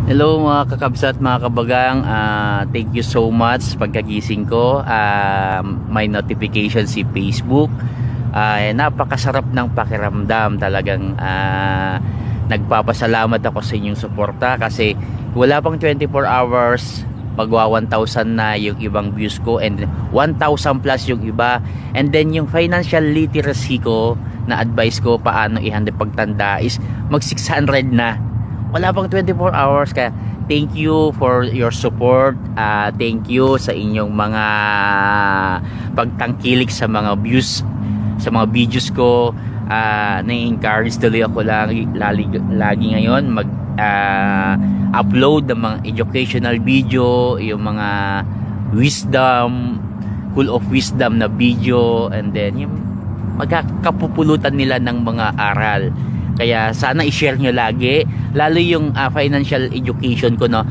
Hello mga kakabsat, mga kabagang. Thank you so much. Pagkagising ko, may notification si Facebook. Napakasarap ng pakiramdam. Talagang nagpapasalamat ako sa inyong suporta kasi wala pang 24 hours magwa 1,000 na yung ibang views ko, and 1,000 plus yung iba. And then yung financial literacy ko na advice ko paano i-handle pagtanda is mag 600 na. Wala pang 24 hours, kaya thank you for your support. Thank you sa inyong mga pagtangkilik sa mga views, sa mga videos ko. Na-encourage tuloy ako lagi ngayon mag upload ng mga educational video, yung mga wisdom, full of wisdom na video, and then yung magkakapupulutan nila ng mga aral. Kaya sana i-share nyo lagi, lalo yung financial education ko, no,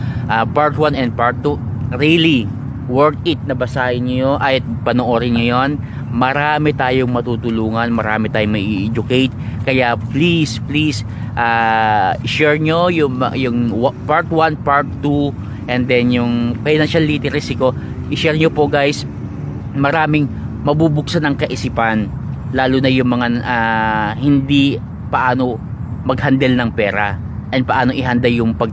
part 1 and part 2, really worth it na basahin nyo at panoorin nyo yon. Marami tayong matutulungan, marami tayong mai-educate. Kaya please share nyo yung part 1, part 2, and then yung financial literacy ko, i-share nyo po guys. Maraming mabubuksan ang kaisipan, lalo na yung mga hindi paano mag-handle ng pera and paano i-handle yung